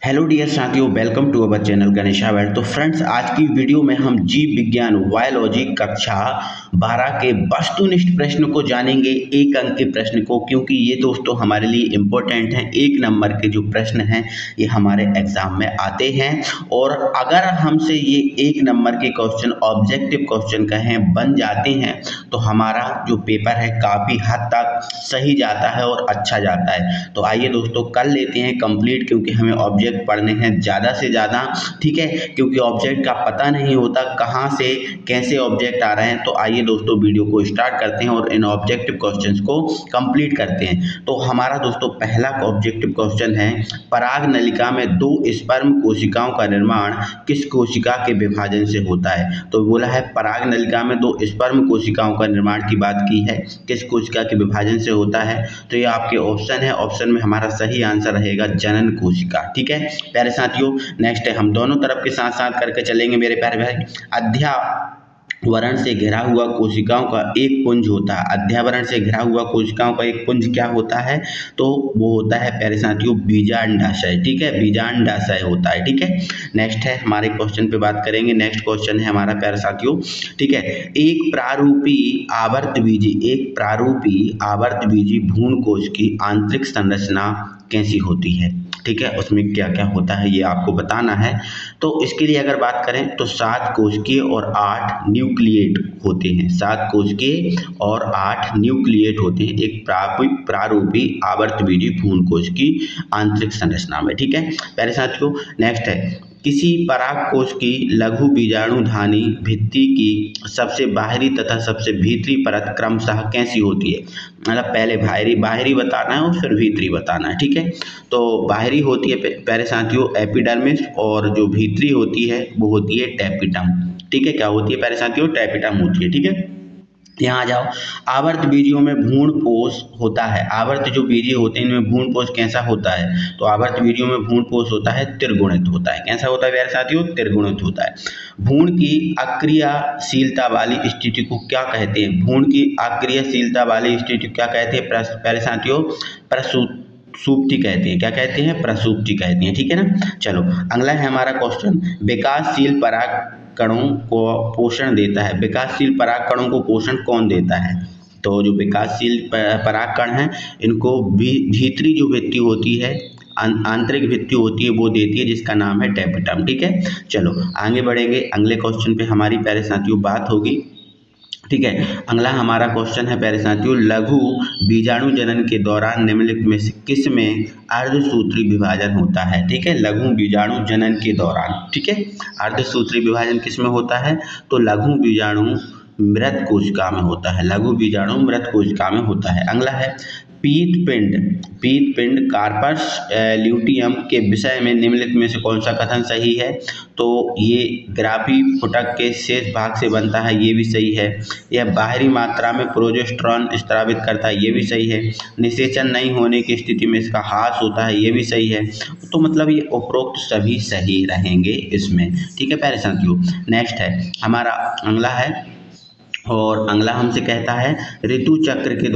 Hello dear साथियों, welcome to our channel Ganesha world. तो friends, आज की वीडियो में हम जीव विज्ञान बायोलॉजी कक्षा 12 के वस्तुनिष्ठ प्रश्न को जानेंगे, एक अंक के प्रश्न को, क्योंकि ये दोस्तों हमारे लिए इम्पोर्टेंट हैं। 1 नंबर के जो प्रश्न हैं ये हमारे एग्जाम में आते हैं, और अगर हमसे ये 1 नंबर के क्वेश्चन ऑब्जेक्टिव क्वेश्चन कहें बन जाते हैं तो हमारा जो पेपर है काफ़ी हद तक सही जाता है और अच्छा जाता है। तो आइए दोस्तों कर लेते हैं कंप्लीट, क्योंकि हमें ऑब्जेक्ट पढ़ने हैं ज़्यादा से ज़्यादा, ठीक है, क्योंकि ऑब्जेक्ट का पता नहीं होता कहाँ से कैसे ऑब्जेक्ट आ रहे हैं। तो आइए दोस्तों वीडियो को स्टार्ट करते हैं और इन ऑब्जेक्टिव क्वेश्चंस को कंप्लीट करते हैं। तो हमारा दोस्तों पहला ऑब्जेक्टिव क्वेश्चन है, पराग नलिका में 2 स्पर्म कोशिकाओं का निर्माण किस कोशिका के विभाजन से होता है। तो बोला है पराग नलिका में 2 स्पर्म कोशिकाओं का निर्माण की बात की है, किस कोशिका के विभाजन से होता है। तो ये आपके ऑप्शन है, ऑप्शन में हमारा सही आंसर रहेगा जनन कोशिका, ठीक है प्यारे साथियों। नेक्स्ट है, हम दोनों तरफ के साथ साथ करके चलेंगे मेरे प्यारे भाई। अध्यावरण से घिरा हुआ कोशिकाओं का एक पुंज होता है। अध्यावरण से घिरा हुआ कोशिकाओं का एक पुंज क्या होता है, तो वो होता है प्यारे साथियों बीजांडाशय, ठीक है, बीजांडाशय होता है, ठीक है। नेक्स्ट है, हमारे क्वेश्चन पे बात करेंगे। नेक्स्ट क्वेश्चन है हमारा प्यारे साथियों, ठीक है, एक प्रारूपी आवर्त बीजी भ्रूण कोश की आंतरिक संरचना कैसी होती है, ठीक है, उसमें क्या क्या होता है ये आपको बताना है। तो इसके लिए अगर बात करें तो 7 कोशिकीय और 8 न्यूक्लिएट होते हैं। 7 कोशिकीय और 8 न्यूक्लिएट होते हैं एक प्रारूपी आवर्तबीजी भ्रूण कोश की आंतरिक संरचना में, ठीक है प्यारे साथियों। नेक्स्ट है, किसी पराग कोश की लघु बीजाणुधानी भित्ति की सबसे बाहरी तथा सबसे भीतरी परत क्रमशः कैसी होती है। मतलब पहले बाहरी बताना है और फिर भीतरी बताना है, ठीक है। तो बाहरी होती है प्यारे साथियों एपिडर्मिस, और जो भीतरी होती है वो होती है टैपिटम, ठीक है। क्या होती है प्यारे साथियों, टैपिटम होती है, ठीक है। यहाँ आ जाओ, आवर्त बीजियों में भ्रूणपोष होता है। आवर्त जो बीजी होते हैं इनमें भ्रूणपोष कैसा होता है, तो आवर्त बीजियों में भ्रूणपोष होता है त्रिगुणित होता है। कैसा होता है प्यारे साथियों, त्रिगुणित होता है। भ्रूण की अक्रियाशीलता वाली स्थिति को क्या कहते हैं। भ्रूण की अक्रियाशीलता वाली स्थिति क्या कहते हैं प्यारे साथियों, प्रसूप्ति कहते हैं। क्या कहते हैं, प्रसूप्ति कहते हैं, ठीक है ना। चलो अगला है हमारा क्वेश्चन, विकासशील पराग कणों को पोषण देता है। विकासशील पराग कणों को पोषण कौन देता है, तो जो विकासशील पराग कण हैं इनको भीतरी जो भित्ति होती है, आंतरिक भित्ति होती है, वो देती है, जिसका नाम है टैपिटम, ठीक है। चलो आगे बढ़ेंगे, अगले क्वेश्चन पे हमारी प्यारे साथियों बात होगी, ठीक है। अगला हमारा क्वेश्चन है प्यारे साथियों, लघु बीजाणु जनन के दौरान निम्नलिखित में से किस में अर्धसूत्री विभाजन होता है, ठीक है। लघु बीजाणु जनन के दौरान, ठीक है, अर्धसूत्री विभाजन किस में होता है, तो लघु बीजाणु मृत कोशिका में होता है। लघु बीजाणु मृत कोशिका में होता है। अगला है, पीत पिंड कार्पस ल्यूटियम के विषय में निम्नलिखित में से कौन सा कथन सही है, तो ये ग्राफी फुटक के शेष भाग से बनता है, ये भी सही है। यह बाहरी मात्रा में प्रोजेस्टेरॉन स्रावित करता है, ये भी सही है। निषेचन नहीं होने की स्थिति में इसका ह्रास होता है, ये भी सही है। तो मतलब ये उपरोक्त सभी सही रहेंगे इसमें, ठीक है प्यारे साथियों। नेक्स्ट है हमारा अगला है, और अगला हमसे कहता है, ऋतु चक्र के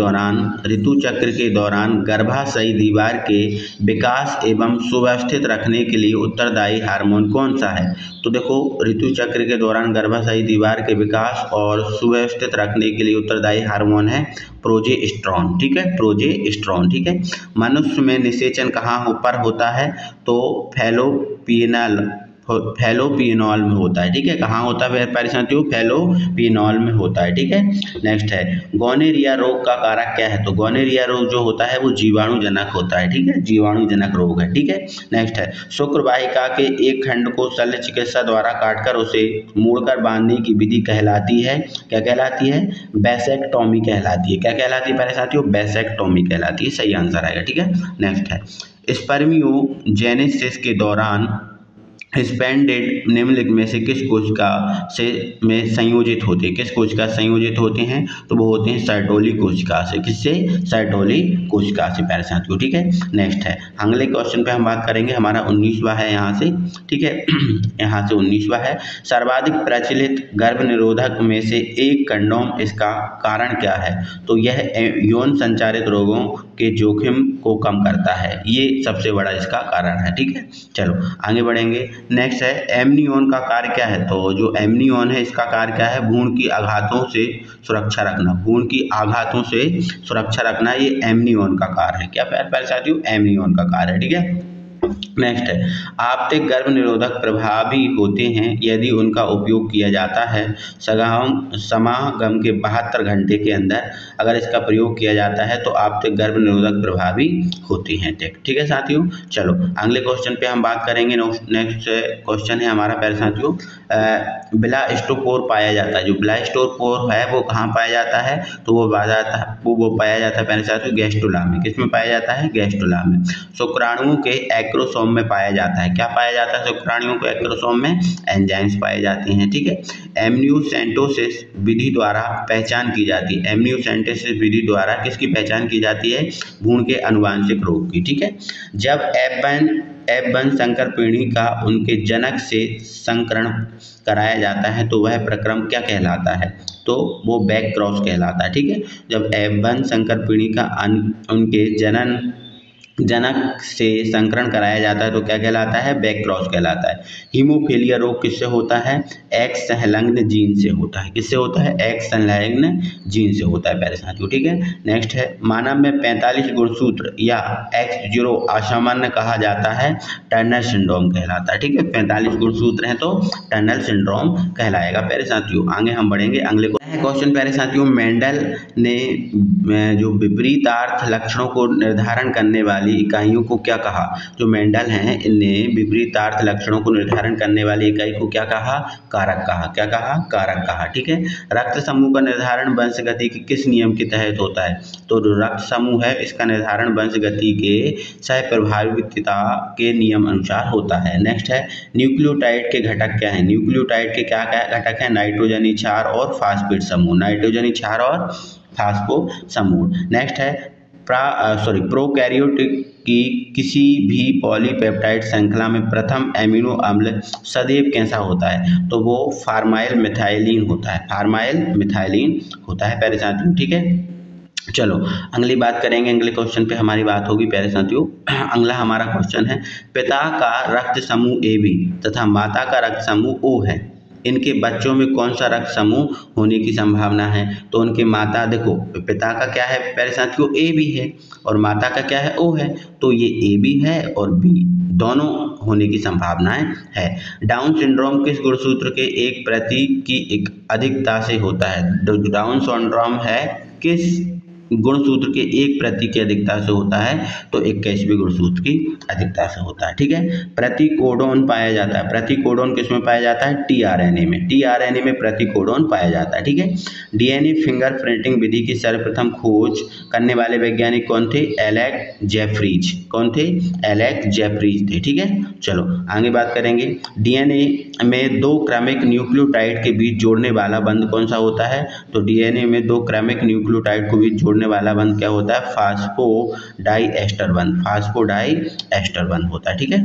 दौरान गर्भाशयी दीवार के विकास एवं सुव्यवस्थित रखने के लिए उत्तरदायी हार्मोन कौन सा है। तो देखो, ऋतु चक्र के दौरान गर्भाशयी दीवार के विकास और सुव्यवस्थित रखने के लिए उत्तरदायी हार्मोन है प्रोजेस्टेरॉन, ठीक है, प्रोजेस्टेरॉन, ठीक है। मनुष्य में निषेचन कहाँ पर होता है, तो फैलोपियनॉल में होता है, ठीक है। कहाँ होता है प्यारे साथियों, फैलोपियनॉल में होता है, ठीक है। नेक्स्ट है, गोनेरिया रोग का कारक क्या है, तो गोनेरिया रोग जो होता है वो जीवाणुजनक होता है, ठीक है, जीवाणुजनक रोग है, ठीक है। नेक्स्ट है, शुक्र वाहिका के एक खंड को शल्य चिकित्सा द्वारा काटकर उसे मोड़कर बांधने की विधि कहलाती है, क्या कहलाती है, वैसेक्टोमी कहलाती है। क्या कहलाती है प्यारे साथियों, वैसेक्टोमी कहलाती है, सही आंसर आएगा, ठीक है। नेक्स्ट है, स्पर्मियोजेनेसिस के दौरान स्पेंडेड निम्नलिखित में से किस कोशिका से में संयोजित होते हैं, किस कोशिका संयोजित होते हैं, तो वो होते हैं सर्टोली कोशिका से। किससे, सर्टोली कोशिका से प्यारे साथियों, ठीक है। नेक्स्ट है, अगले क्वेश्चन पे हम बात करेंगे, हमारा 19वां है यहाँ से, ठीक है, यहाँ से 19वां है, सर्वाधिक प्रचलित गर्भ निरोधक में से एक कंडोम, इसका कारण क्या है, तो यह यौन संचारित रोगों के जोखिम को कम करता है, ये सबसे बड़ा इसका कारण है। ठीक है, चलो आगे बढ़ेंगे। नेक्स्ट है एमनियॉन का कार्य क्या है। तो जो एमनियॉन है इसका कार्य क्या है, भ्रूण की आघातों से सुरक्षा रखना, भ्रूण की आघातों से सुरक्षा रखना, ये एमनियॉन का कार्य है। क्या प्यारे साथियों, एमनियॉन का कार्य है। ठीक है, नेक्स्ट है आपतित गर्भ निरोधक प्रभावी होते हैं यदि उनका उपयोग किया जाता है समागम के 72 घंटे के अंदर। अगर इसका प्रयोग किया जाता है तो आपतित गर्भ निरोधक प्रभावी होती हैं। ठीक है साथियों, चलो अगले क्वेश्चन पे हम बात करेंगे। नेक्स्ट क्वेश्चन है हमारा प्यारे साथियों, ब्लास्टोपोर पाया जाता है। जो ब्लास्टोपोर है वो कहाँ पाया जाता है, तो वो पाया जाता है प्यारे साथियों गैस्ट्रुला में। किसमें पाया जाता है, गैस्ट्रुला में। शुक्राणुओं के एक्रोसोम में पाया जाता है। क्या पाया जाता है शुक्राणुओं के एक्रोसोम में, एंजाइम्स पाए जाते हैं। ठीक है, एमनियोसेंटोसिस विधि द्वारा पहचान की जाती है। एमनियोसेंटोसिस विधि द्वारा किसकी पहचान की जाती है, भ्रूण के अनुवांशिक रोग की। ठीक है, जब F1 संकर पीढ़ी का उनके जनक से संकरण कराया जाता है तो वह प्रक्रम क्या कहलाता है, तो वो बैक क्रॉस कहलाता है। ठीक है, जब F1 संकर पीढ़ी का उनके जनक से संकरण कराया जाता है तो क्या कहलाता है, बैक क्रॉस कहलाता है। हीमोफीलिया रोग किससे होता है, एक्स संलग्न जीन से होता है। किससे होता है, एक्स संलग्न जीन से होता है प्यारे साथियों। ठीक है, नेक्स्ट है मानव में 45 गुणसूत्र या X0 असामान्य कहा जाता है, टर्नर सिंड्रोम कहलाता है। ठीक है, 45 गुणसूत्र हैं तो टर्नर सिंड्रोम कहलाएगा प्यारे साथियों। आगे हम बढ़ेंगे अगले क्वेश्चन प्यारे साथियों, मेंडल ने जो विपरीतार्थ लक्षणों को निर्धारण करने वाली इकाइयों को क्या कहा। जो मेंडल हैं इनने विपरीतार्थ लक्षणों को निर्धारण करने वाली इकाई को क्या कहा, कारक कहा। क्या कहा, कारक कहा। ठीक है, रक्त समूह का निर्धारण वंशगति के किस नियम के तहत होता है, तो जो रक्त समूह है इसका निर्धारण वंशगति के सहप्रभाविता के नियम अनुसार होता है। नेक्स्ट है न्यूक्लियोटाइड के घटक क्या है। न्यूक्लियोटाइड के क्या क्या घटक है, नाइट्रोजनी क्षार और फास्फेट समूह, नाइट्रोजनी क्षार और फास्फो समूह। नेक्स्ट है प्रोकैरियोटिक की किसी भी पॉलीपेप्टाइड श्रृंखला में प्रथम एमिनो अम्ल सदैव कैसा होता है, तो वो फार्माइल मिथाइलिन होता है। फार्माइल मिथाइलिन होता है प्यारे साथियों। ठीक है, चलो अगली बात करेंगे। अगले क्वेश्चन पे हमारी बात होगी प्यारे साथियों। अगला हमारा क्वेश्चन है पिता का रक्त समूह AB तथा माता का रक्त समूह O है, इनके बच्चों में कौन सा रक्त समूह होने की संभावना है, तो उनके माता देखो पिता का क्या है प्यारे साथियों, AB है और माता का क्या है, O है, तो ये AB है और B दोनों होने की संभावनाएं है। डाउन सिंड्रोम किस गुणसूत्र के एक प्रति की एक अधिकता से होता है। डाउन सिंड्रोम है किस गुणसूत्र के एक प्रति की अधिकता से होता है, तो 21वें गुणसूत्र की अधिकता से होता है। ठीक है, प्रतिकोडोन पाया जाता है। प्रतिकोडोन किसमें पाया जाता है, टीआरएनए में। टीआरएनए में प्रतिकोडोन पाया जाता है। ठीक है, डीएनए फिंगरप्रिंटिंग विधि की सर्वप्रथम खोज करने वाले वैज्ञानिक कौन थे, एलेक जेफरीज। कौन थे, एलेक जेफरीज थे। ठीक है, चलो आगे बात करेंगे। डीएनए में 2 क्रमिक न्यूक्लियोटाइड के बीच जोड़ने वाला बंध कौन सा होता है, तो डीएनए में 2 क्रमिक न्यूक्लियोटाइड को बीच जोड़ने वाला बंध क्या होता है, फास्फोडाइएस्टर बंध। फास्फोडाइएस्टर बंध होता है। ठीक है,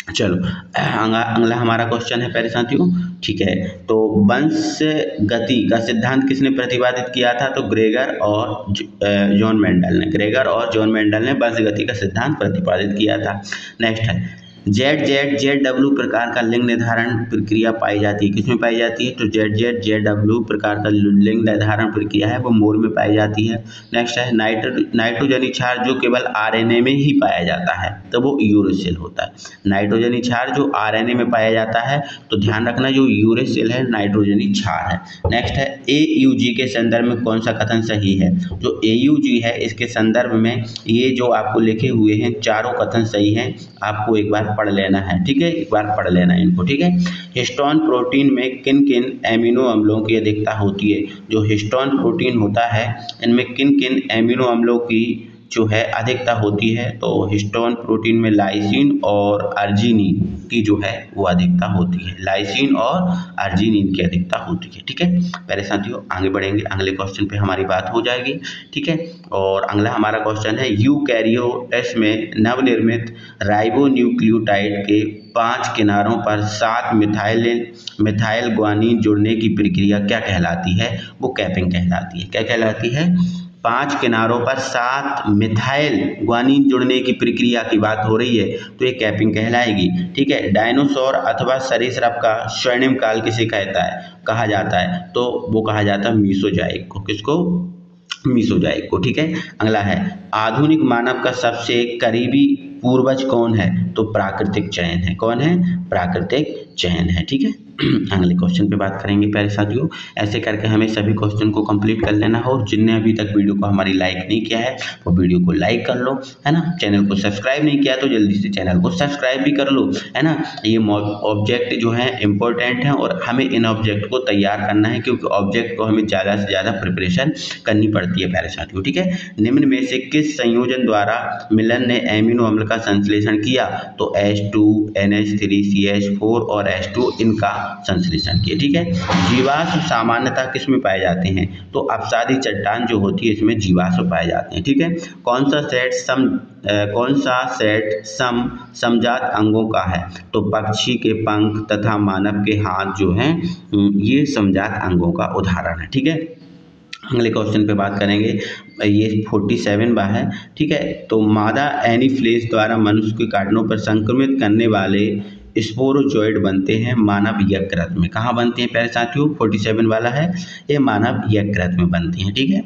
चलो अगला हमारा क्वेश्चन है प्यारे साथियों। ठीक है, तो वंश गति का सिद्धांत किसने प्रतिपादित किया था, तो ग्रेगर और जॉन मेंडल ने वंश गति का सिद्धांत प्रतिपादित किया था। नेक्स्ट है ZZZW प्रकार का लिंग निर्धारण प्रक्रिया पाई जाती है। किसमें पाई जाती है, तो ZZZW प्रकार का लिंग निर्धारण प्रक्रिया है वो मोर में पाई जाती है। नेक्स्ट है नाइट्रोजनी क्षार जो केवल आरएनए में ही पाया जाता है, तो वो यूरेसिल होता है। नाइट्रोजनी क्षार जो आरएनए में पाया जाता है, तो ध्यान रखना जो यूरेसिल है नाइट्रोजनी क्षार है। नेक्स्ट है AUG के संदर्भ में कौन सा कथन सही है। जो AUG है इसके संदर्भ में ये जो आपको लिखे हुए हैं चारों कथन सही हैं, आपको एक बार पढ़ लेना है। ठीक है, एक बार पढ़ लेना है इनको। ठीक है, हिस्टोन प्रोटीन में किन किन एमिनो अम्लों की अधिकता होती है। जो हिस्टोन प्रोटीन होता है इनमें किन किन एमिनो अम्लों की जो है अधिकता होती है, तो हिस्टोन प्रोटीन में लाइसिन और अर्जिनिन की जो है वो अधिकता होती है। लाइसिन और अर्जिनिन की अधिकता होती है। ठीक है प्यारे साथियों, आगे बढ़ेंगे। अगले क्वेश्चन पे हमारी बात हो जाएगी। ठीक है, और अगला हमारा क्वेश्चन है यूकैरियोट्स में नवनिर्मित राइबोन्यूक्लियोटाइड के 5 किनारों पर 7 मिथाइल ग्वानिन जुड़ने की प्रक्रिया क्या कहलाती है, वो कैपिंग कहलाती है। क्या कहलाती है, 5 किनारों पर 7 मिथाइल ग्वानिन जुड़ने की प्रक्रिया की बात हो रही है तो ये कैपिंग कहलाएगी। ठीक है, डायनासोर अथवा सरीसृप का स्वर्णिम काल किसे कहा जाता है तो वो कहा जाता है मीसोजोइक को। किसको? मीसोजोइक को। ठीक है, अगला है आधुनिक मानव का सबसे करीबी पूर्वज कौन है तो प्राकृतिक चयन है। कौन है? प्राकृतिक चयन है। ठीक है, अगले क्वेश्चन पे बात करेंगे प्यारे साथियों। ऐसे करके हमें सभी क्वेश्चन को कंप्लीट कर लेना है और जिनने अभी तक वीडियो को हमारी लाइक नहीं किया है वो वीडियो को लाइक कर लो, है ना। चैनल को सब्सक्राइब नहीं किया तो जल्दी से चैनल को सब्सक्राइब भी कर लो, है ना। ये ऑब्जेक्ट जो है इंपॉर्टेंट है और हमें इन ऑब्जेक्ट को तैयार करना है क्योंकि ऑब्जेक्ट को हमें ज़्यादा से ज़्यादा प्रिपरेशन करनी पड़ती है प्यारे साथियों। ठीक है, निम्न में से किस संयोजन द्वारा मिलन ने एमिनो अम्ल का संश्लेषण किया तो H2, NH3, CH4 और H2 इनका संश्लेषण किया। ठीक है, जीवाश्म सामान्यतः किस में पाए जाते हैं तो अपसादी चट्टान जो होती है इसमें जीवाश्म पाए जाते हैं। ठीक है, कौन सा सेट समजात अंगों का है तो पक्षी के पंख तथा मानव के हाथ जो हैं ये समजात अंगों का उदाहरण है। ठीक है, अगले क्वेश्चन पे बात करेंगे, ये 47वां है। ठीक है, तो मादा एनीफ्लेज द्वारा मनुष्य के काटने पर संक्रमित करने वाले स्पोरोजोइड बनते हैं मानव यकृत में। कहाँ बनते हैं प्यारे साथियों? 47 वाला है, ये मानव यकृत में बनते हैं। ठीक है,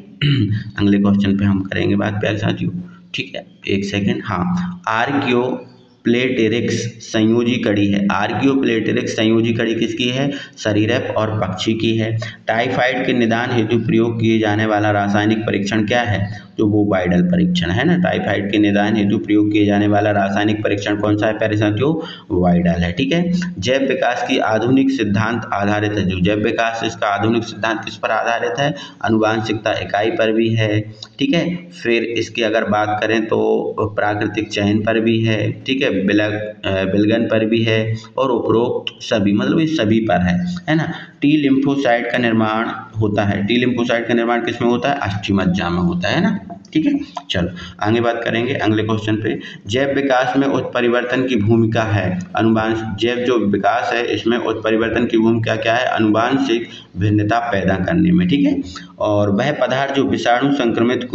अगले क्वेश्चन पे हम करेंगे बात प्यारे साथियों। ठीक है, एक सेकेंड। हाँ, आर्कियोप्लेटेरिक्स संयोजी कड़ी है। आर्कियोप्लेटेरिक्स संयोजी कड़ी किसकी है? सरीसृप और पक्षी की है। टाइफाइड के निदान हेतु प्रयोग किए जाने वाला रासायनिक परीक्षण क्या है तो वो वाइडल परीक्षण है ना। टाइफाइड के निदान हेतु प्रयोग किए जाने वाला रासायनिक परीक्षण कौन सा है प्यारे साथियों? वाइडल है। ठीक है, जैव विकास की आधुनिक सिद्धांत आधारित है। जो जैव विकास इसका आधुनिक सिद्धांत किस पर आधारित है? अनुवांशिकता इकाई पर भी है। ठीक है, फिर इसकी अगर बात करें तो प्राकृतिक चयन पर भी है। ठीक है, बिलगन पर भी है और उपरोक्त सभी, मतलब ये सभी पर है ना। टी लिम्फोसाइट का निर्माण होता है। टी लिम्फोसाइट का निर्माण किस में होता है? अस्थिमज्जा में होता है ना। ठीक है, चलो आगे बात करेंगे अगले क्वेश्चन पे। जैव विकास में उत्परिवर्तन की भूमिका है जैव जो विकास है इसमें उत्परिवर्तन की भूमिका क्या है? अनुवांशिक भिन्नता पैदा करने में। ठीक है, और वह पदार्थ जो विषाणु संक्रमित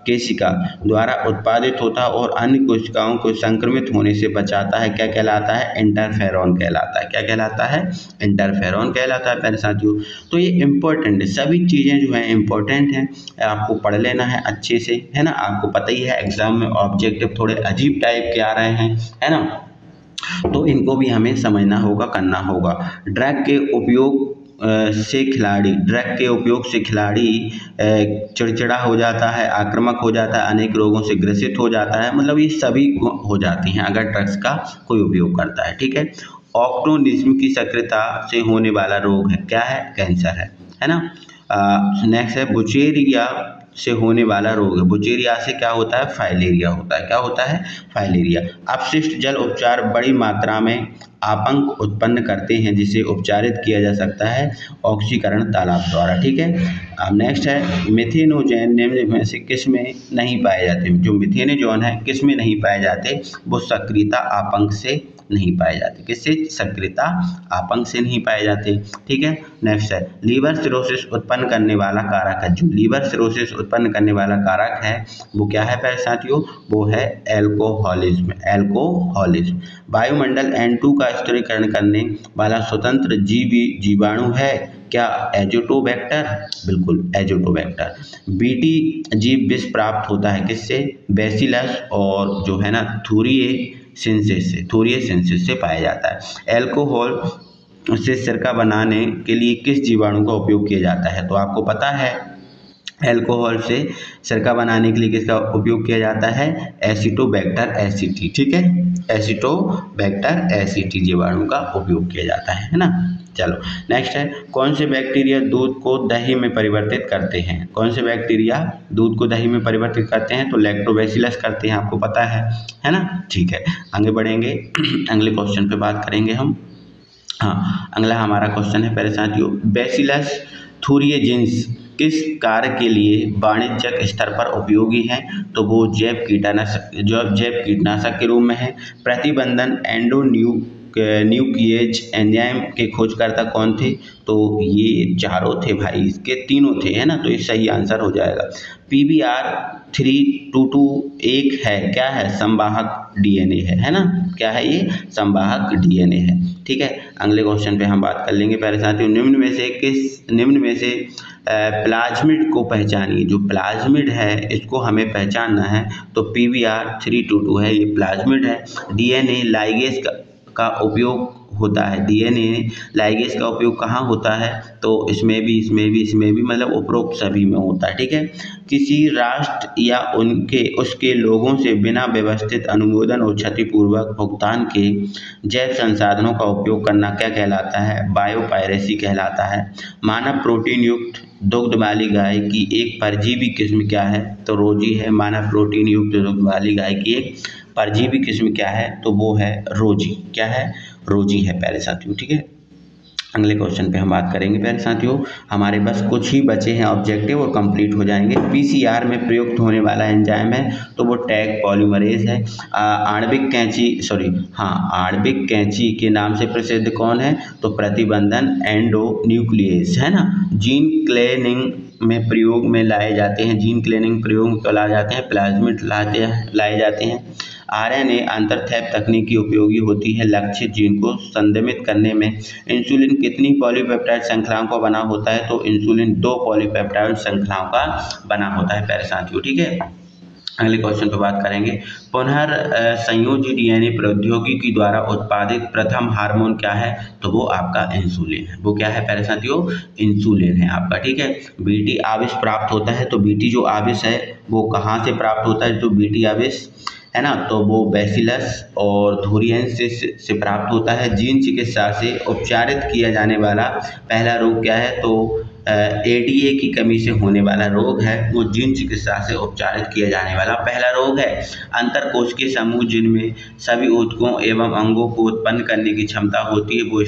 केशिका द्वारा उत्पादित होता है और अन्य कोशिकाओं को संक्रमित होने से बचाता है क्या कहलाता है? इंटरफेरॉन कहलाता है। क्या कहलाता है? इंटरफेरॉन कहलाता है प्यारे साथियों। तो ये इम्पोर्टेंट है, सभी चीज़ें जो हैं इम्पोर्टेंट हैं, आपको पढ़ लेना है अच्छे से, है ना। आपको पता ही है एग्जाम में ऑब्जेक्टिव थोड़े अजीब टाइप के आ रहे हैं, है ना, तो इनको भी हमें समझना होगा, करना होगा। ड्रग के उपयोग से खिलाड़ी चिड़चिड़ा हो जाता है, आक्रामक हो जाता है, अनेक रोगों से ग्रसित हो जाता है, मतलब ये सभी हो जाती हैं अगर ड्रग्स का कोई उपयोग करता है। ठीक है, ऑक्टोनिज्म की सक्रियता से होने वाला रोग है क्या है? कैंसर है ना। नेक्स्ट है बुचेरिया से होने वाला रोग है। बुचेरिया से क्या होता है? फाइलेरिया होता है। क्या होता है? फाइलेरिया। अपशिष्ट जल उपचार बड़ी मात्रा में आपंक उत्पन्न करते हैं जिसे उपचारित किया जा सकता है ऑक्सीकरण तालाब द्वारा। ठीक है, अब नेक्स्ट है मिथेनोजोन निम्न में से किस में नहीं पाए जाते? जो मिथेनोजोन है किस में नहीं पाए जाते? वो सक्रियता आपंक से नहीं पाए जाते। किससे? सक्रियता आपंक से नहीं पाए जाते। ठीक है, नेक्स्ट है लीवर सिरोसिस उत्पन्न करने वाला कारक है। जो लीवर सिरोसिस उत्पन्न करने वाला कारक है वो क्या है प्यारे साथियों? वो है एल्कोहलिज्म। एल्कोहलिज्म। वायुमंडल N2 का स्थिरीकरण करने वाला स्वतंत्र जीवाणु है क्या? एजोटोबैक्टर। बिल्कुल एजोटोबैक्टर। बीटी जीव विष प्राप्त होता है किससे? बैसिलस और जो है ना थूरिए सिंसेस से पाया जाता है। अल्कोहल से सिरका बनाने के लिए किस जीवाणु का उपयोग किया जाता है? तो आपको पता है अल्कोहल से सिरका बनाने के लिए किसका उपयोग किया जाता है? एसिटोबैक्टर एसिटी। ठीक है, एसिटोबैक्टर एसिटी जीवाणु का उपयोग किया जाता है ना। चलो नेक्स्ट है कौन से बैक्टीरिया दूध को दही में परिवर्तित करते हैं? कौन से बैक्टीरिया दूध को दही में परिवर्तित करते हैं? तो लैक्टोबैसिलस करते हैं, आपको पता है ना। ठीक है, आगे बढ़ेंगे अगले क्वेश्चन पे बात करेंगे हम। हाँ, अगला हमारा क्वेश्चन है प्यारे साथियों, बैसिलस थूरिएजेंस किस कार्य के लिए वाणिज्यिक स्तर पर उपयोगी हैं? तो वो जैव कीटनाशक के रूप में है। प्रतिबंधन न्यूक्लियेज एंजाइम के खोजकर्ता कौन थे? तो ये चारों थे भाई, इसके तीनों थे, है ना, तो ये सही आंसर हो जाएगा। PBR322 एक है, क्या है? संवाहक डीएनए है ना, क्या है ये? संवाहक डीएनए है। ठीक है, अगले क्वेश्चन पे हम बात कर लेंगे। प्यारे साथियों, निम्न में से प्लाज्मिड को पहचानिए। जो प्लाज्मिड है इसको हमें पहचानना है, तो PBR322 है, ये प्लाज्मिड है। डीएनए लाइगेज का उपयोग होता है। डीएनए लाइगेज का उपयोग कहाँ होता है? तो इसमें भी मतलब उपरोक्त सभी में होता है। ठीक है, किसी राष्ट्र या उसके लोगों से बिना व्यवस्थित अनुमोदन और क्षतिपूर्वक भुगतान के जैव संसाधनों का उपयोग करना क्या कहलाता है? बायोपायरेसी कहलाता है। मानव प्रोटीन युक्त दुग्ध वाली गाय की एक परजीवी किस्म क्या है? तो रोजी है। मानव प्रोटीन युक्त दुग्ध वाली गाय की एक परजीवी किस्म क्या है? तो वो है रोजी। क्या है? रोजी है प्यारे साथियों। ठीक है, अगले क्वेश्चन पे हम बात करेंगे। प्यारे साथियों, हमारे बस कुछ ही बचे हैं ऑब्जेक्टिव और कंप्लीट हो जाएंगे। पीसीआर में प्रयुक्त होने वाला एंजाइम है, तो वो टैग पॉलीमरेज है। आणविक कैंची के नाम से प्रसिद्ध कौन है? तो प्रतिबंधन एंडोन्यूक्लियेज, है ना। जीन क्लोनिंग में प्रयोग में लाए जाते हैं, प्लाज्मिड लाए जाते हैं। आरएनए अंतर्थैप तकनीकी उपयोगी होती है। लक्षित जीन को संदमित करने में इंसुलिन कितनी पॉलीपेप्टाइड श्रृंखलाओं का बना होता है? तो इंसुलिन 2 पॉलीपेप्टाइड श्रृंखलाओं का बना होता है प्यारे साथियों। ठीक है, अगले क्वेश्चन पर बात करेंगे। पुनर्संयोजी डीएनए प्रौद्योगिकी द्वारा उत्पादित प्रथम हार्मोन क्या है? तो वो आपका इंसुलिन है। वो क्या है प्यारे साथियों? इंसुलिन है आपका। ठीक है, बीटी आविश प्राप्त होता है, तो बीटी जो आविश है वो कहाँ से प्राप्त होता है? जो बीटी आविश है ना, तो वो बैसिलस और धुरियंस से प्राप्त होता है। जीन चिकित्सा से उपचारित किया जाने वाला पहला रोग क्या है? तो एडीए की कमी से होने वाला रोग है, वो जीन चिकित्सा से उपचारित किया जाने वाला पहला रोग है। अंतरकोशिकीय समूह जिनमें सभी ऊतकों एवं अंगों को उत्पन्न करने की क्षमता होती है, वो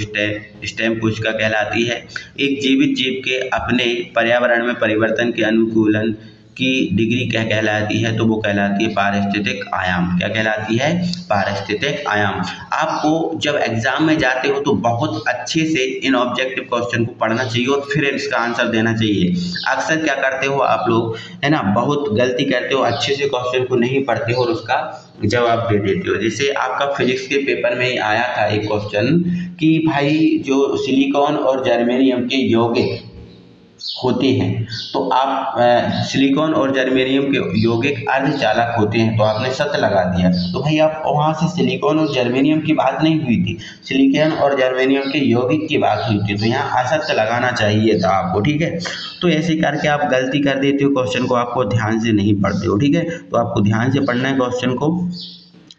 स्टेम कोशिका कहलाती है। एक जीवित जीव के अपने पर्यावरण में परिवर्तन के अनुकूलन की डिग्री क्या कहलाती है? तो वो कहलाती है पारिस्थितिक आयाम। क्या कहलाती है? पारिस्थितिक आयाम। आपको जब एग्जाम में जाते हो तो बहुत अच्छे से इन ऑब्जेक्टिव क्वेश्चन को पढ़ना चाहिए और फिर इसका आंसर देना चाहिए। अक्सर क्या करते हो आप लोग, है ना, बहुत गलती करते हो, अच्छे से क्वेश्चन को नहीं पढ़ते हो और उसका जवाब दे देते हो। जैसे आपका फिजिक्स के पेपर में ही आया था एक क्वेश्चन कि भाई जो सिलिकॉन और जर्मेनियम के यौगिक होते हैं, तो आप सिलिकॉन और जर्मेनियम के यौगिक अर्धचालक होते हैं, तो आपने सत्य लगा दिया। तो भाई आप वहाँ से सिलिकॉन और जर्मेनियम की बात नहीं हुई थी, सिलिकॉन और जर्मेनियम के यौगिक की बात हुई थी, तो यहाँ असत्य लगाना चाहिए था आपको। ठीक है, तो ऐसे करके आप गलती कर देते हो, क्वेश्चन को आपको ध्यान से नहीं पढ़ते हो। ठीक है, तो आपको ध्यान से पढ़ना है क्वेश्चन को।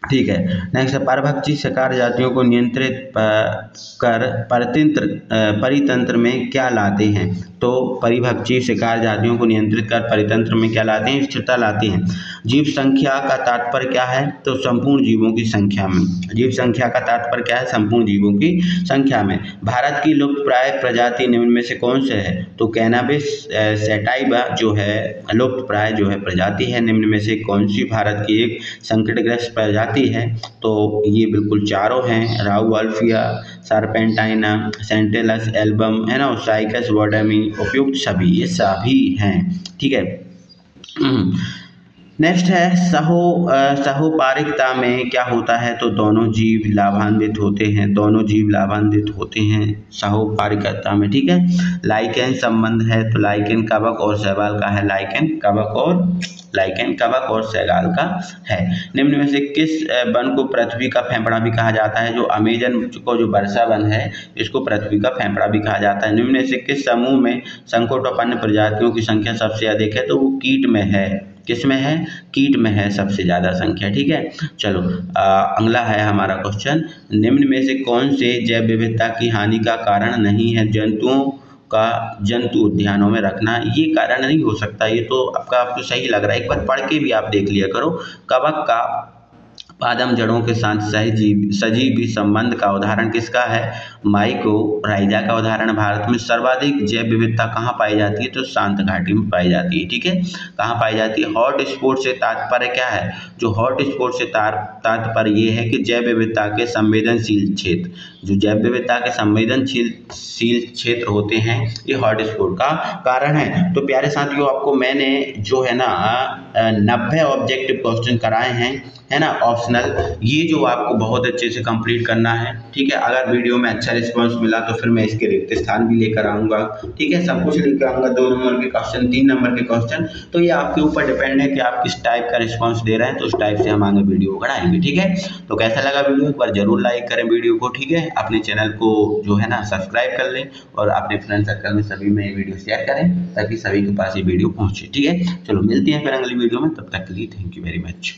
ठीक है, नेक्स्ट, परभक्षी शिकार जातियों को नियंत्रित कर परितंत्र में क्या लाते हैं? तो परिभक्षी शिकार जातियों को नियंत्रित कर परितंत्र में क्या लाते हैं? स्थिरता लाते हैं। जीव संख्या का तात्पर्य क्या है? तो संपूर्ण जीवों की संख्या में। जीव संख्या का तात्पर्य क्या है? संपूर्ण जीवों की संख्या में। भारत की लुप्तप्राय प्रजाति निम्न में से कौन से है? तो कैनाबिस सैटाइवा जो है लुप्तप्राय जो है प्रजाति है, निम्न में से कौन सी भारत की एक संकटग्रस्त प्रजाति है? तो ये बिल्कुल चारों हैं, राउवल्फिया, सर्पेंटाइना, सेंटेलस एल्बम, है ना, साइकस वोडेमी, उपयुक्त सभी, ये सभी हैं। ठीक है, नेक्स्ट है सहोपारिकता में क्या होता है? तो दोनों जीव लाभान्वित होते हैं, दोनों जीव लाभान्वित होते हैं सहोपारिकता में। ठीक है, लाइकेन संबंध है, तो लाइकेन कवक और शैवाल का है, लाइकेन कवक और शैवाल का है। निम्न में से किस वन को पृथ्वी का फेफड़ा भी कहा जाता है? जो अमेजन को जो वर्षा वन है, इसको पृथ्वी का फेफड़ा भी कहा जाता है। निम्न में से किस समूह में संकटोपन्न प्रजातियों की संख्या सबसे अधिक है? तो वो कीट में है। किस में है? कीट में है सबसे ज़्यादा संख्या। ठीक है, चलो अगला है हमारा क्वेश्चन, निम्न में से कौन से जैव विविधता की हानि का कारण नहीं है जंतुओं का जंतु उद्यानों में रखना? ये कारण नहीं हो सकता, ये तो आपको सही लग रहा है, एक बार पढ़ के भी आप देख लिया करो। कवक का पादम जड़ों के साथ सजीवी संबंध का उदाहरण किसका है? माइकोराइजा का उदाहरण। भारत में सर्वाधिक जैव विविधता कहाँ पाई जाती है? तो शांत घाटी में पाई जाती है। ठीक है, कहाँ पाई जाती है? हॉट स्पॉट से तात्पर्य क्या है? जो हॉट स्पॉट से तात्पर्य ये है कि जैव विविधता के संवेदनशील क्षेत्र, जो जैव विविधता के संवेदनशील क्षेत्र होते हैं, ये हॉट स्पॉट का कारण है। तो प्यारे साथियों, आपको मैंने जो है ना 90 ऑब्जेक्टिव क्वेश्चन कराए हैं, है ना, ऑप्शनल। ये जो आपको बहुत अच्छे से कंप्लीट करना है। ठीक है, अगर वीडियो में अच्छा रिस्पांस मिला तो फिर मैं इसके रिक्त स्थान भी लेकर आऊँगा। ठीक है, सब कुछ लेकर आऊँगा, 2 नंबर के क्वेश्चन, 3 नंबर के क्वेश्चन। तो ये आपके ऊपर डिपेंड है कि आप किस टाइप का रिस्पॉन्स दे रहे हैं, तो उस टाइप से हम आगे वीडियो बनाएंगे। ठीक है, तो कैसा लगा वीडियो, एक बार जरूर लाइक करें वीडियो को। ठीक है, अपने चैनल को जो है ना सब्सक्राइब कर लें और अपने फ्रेंड सर्कल में सभी में ये वीडियो शेयर करें ताकि सभी के पास ये वीडियो पहुँचे। ठीक है, चलो मिलते हैं फिर अगली वीडियो में, तब तक के लिए थैंक यू वेरी मच।